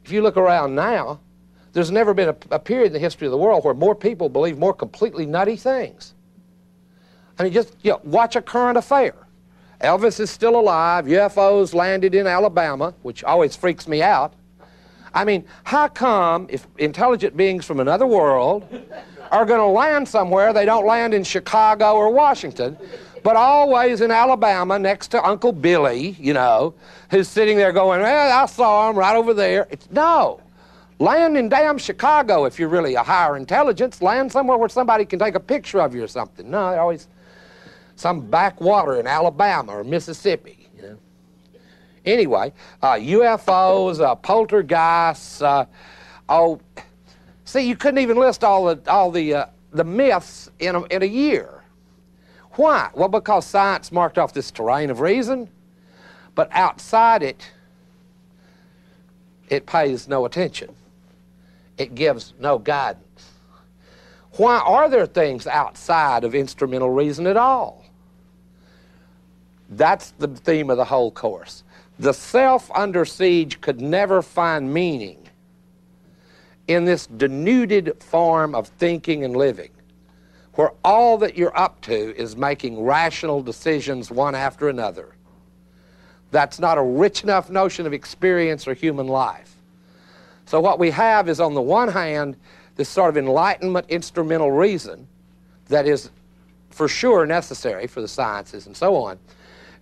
if you look around now, there's never been a period in the history of the world where more people believe more completely nutty things. I mean, just watch a current affair. Elvis is still alive. UFOs landed in Alabama, which always freaks me out. I mean, how come if intelligent beings from another world are going to land somewhere, they don't land in Chicago or Washington, but always in Alabama next to Uncle Billy, who's sitting there going, well, I saw him right over there. No. Land in damn Chicago if you're really a higher intelligence. Land somewhere where somebody can take a picture of you or something. No, they're always some backwater in Alabama or Mississippi, Anyway, UFOs, poltergeists. See, you couldn't even list all the myths in a year. Why? Well, because science marked off this terrain of reason, but outside it pays no attention. It gives no guidance. Why are there things outside of instrumental reason at all? That's the theme of the whole course. The self under siege could never find meaning in this denuded form of thinking and living, where all that you're up to is making rational decisions one after another. That's not a rich enough notion of experience or human life. So what we have is, on the one hand, this sort of Enlightenment instrumental reason that is for sure necessary for the sciences and so on.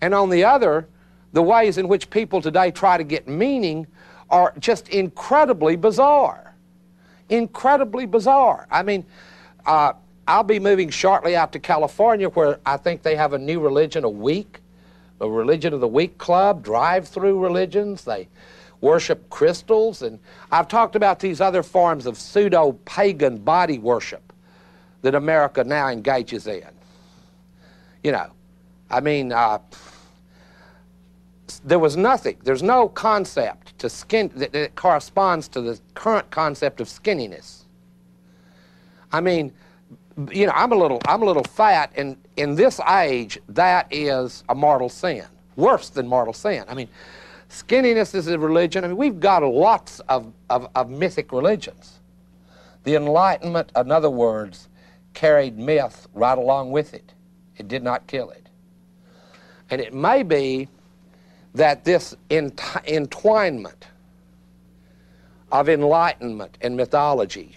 And on the other, the ways in which people today try to get meaning are just incredibly bizarre. Incredibly bizarre. I mean, I'll be moving shortly out to California, where I think they have a new religion a week, a religion of the week club, drive-through religions. They worship crystals, and I've talked about these other forms of pseudo-pagan body worship that America now engages in. I mean, there was nothing, there's no concept to skin that corresponds to the current concept of skinniness. I mean, I'm a little fat, and in this age, that is a mortal sin, worse than mortal sin. I mean, skinniness is a religion. I mean, we've got lots of mythic religions. The Enlightenment, in other words, carried myth right along with it. It did not kill it. And it may be that this entwinement of enlightenment and mythology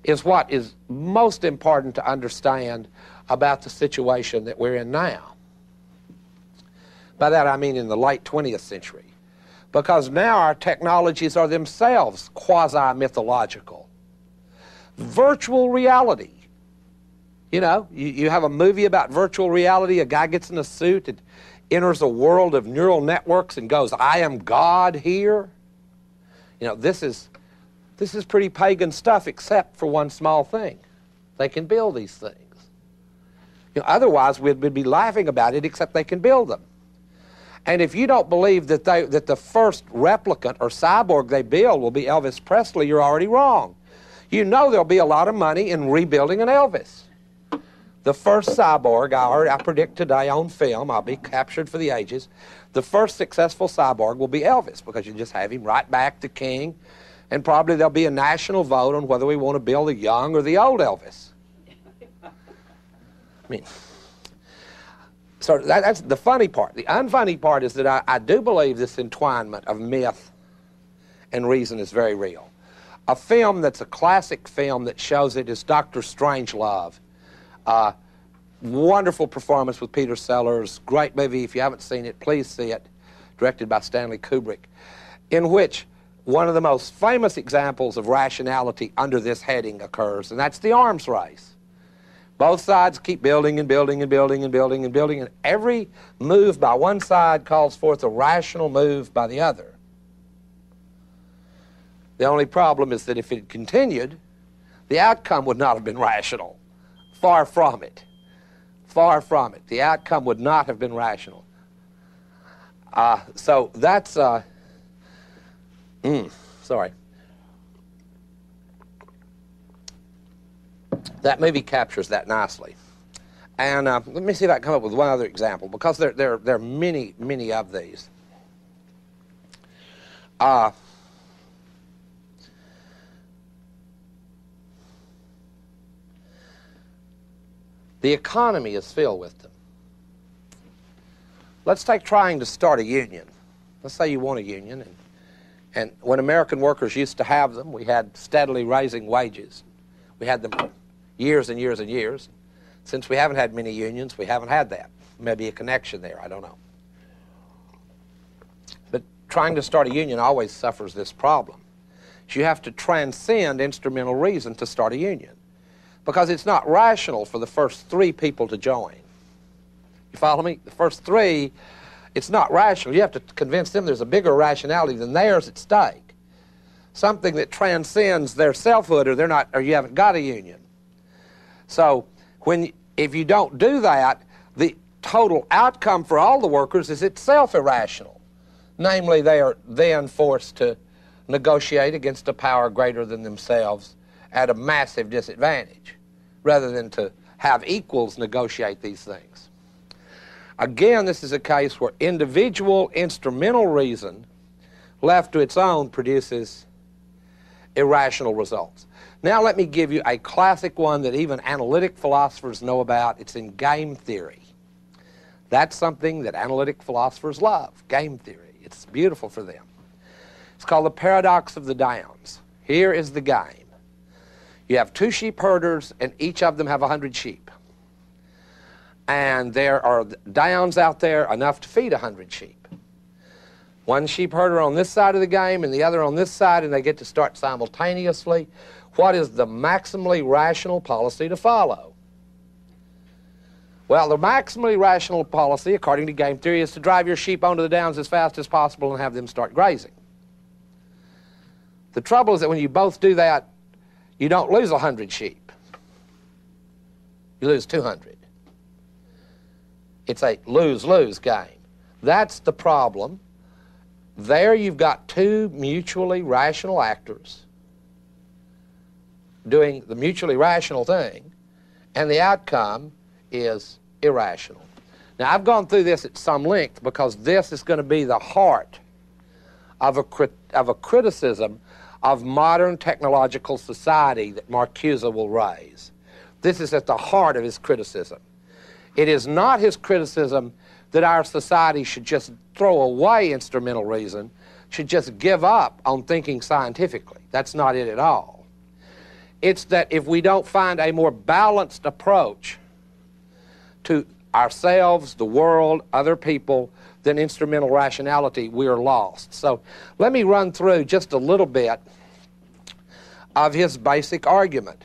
is what is most important to understand about the situation that we're in now. By that I mean in the late 20th century, because now our technologies are themselves quasi-mythological. Virtual reality. You have a movie about virtual reality. A guy gets in a suit and enters a world of neural networks and goes, I am God here. This is pretty pagan stuff, except for one small thing. They can build these things. Otherwise, we'd be laughing about it, except they can build them. And if you don't believe that the first replicant or cyborg they build will be Elvis Presley, you're already wrong. There'll be a lot of money in rebuilding an Elvis. The first cyborg, I predict today on film, I'll be captured for the ages, the first successful cyborg will be Elvis, because you just have him right back to King, and probably there'll be a national vote on whether we want to build the young or the old Elvis. I mean, so that's the funny part. The unfunny part is that I do believe this entwinement of myth and reason is very real. A film that's a classic film that shows it is Dr. Strangelove. Wonderful performance with Peter Sellers. Great movie. If you haven't seen it, please see it. Directed by Stanley Kubrick, in which one of the most famous examples of rationality under this heading occurs, and that's the arms race. Both sides keep building and building and building and building and building, and every move by one side calls forth a rational move by the other. The only problem is that if it continued, the outcome would not have been rational. Far from it. Far from it. The outcome would not have been rational. So that's, sorry. That movie captures that nicely. And let me see if I can come up with one other example, because there are many, many of these. The economy is filled with them. Let's take trying to start a union. Let's say you want a union, and when American workers used to have them, we had steadily rising wages. We had them for years and years and years. Since we haven't had many unions, we haven't had that. Maybe a connection there, I don't know. But trying to start a union always suffers this problem. You have to transcend instrumental reason to start a union, because it's not rational for the first 3 people to join. You follow me? The first 3, it's not rational. You have to convince them there's a bigger rationality than theirs at stake, something that transcends their selfhood, or they're not, or you haven't got a union. So if you don't do that, the total outcome for all the workers is itself irrational. Namely, they are then forced to negotiate against a power greater than themselves at a massive disadvantage, rather than to have equals negotiate these things. Again, this is a case where individual instrumental reason left to its own produces irrational results. Now let me give you a classic one that even analytic philosophers know about. It's in game theory. That's something that analytic philosophers love, game theory. It's beautiful for them. It's called the paradox of the downs. Here is the game. You have 2 sheep herders, and each of them have 100 sheep. And there are downs out there enough to feed 100 sheep. One sheep herder on this side of the game and the other on this side, and they get to start simultaneously. What is the maximally rational policy to follow? Well, the maximally rational policy, according to game theory, is to drive your sheep onto the downs as fast as possible and have them start grazing. The trouble is that when you both do that, you don't lose 100 sheep. You lose 200. It's a lose-lose game. That's the problem. There you've got 2 mutually rational actors doing the mutually rational thing, and the outcome is irrational. Now, I've gone through this at some length because this is going to be the heart of a criticism of modern technological society that Marcuse will raise. This is at the heart of his criticism. It is not his criticism that our society should just throw away instrumental reason, should just give up on thinking scientifically. That's not it at all. It's that if we don't find a more balanced approach to ourselves, the world, other people, than instrumental rationality, we are lost. So let me run through just a little bit of his basic argument.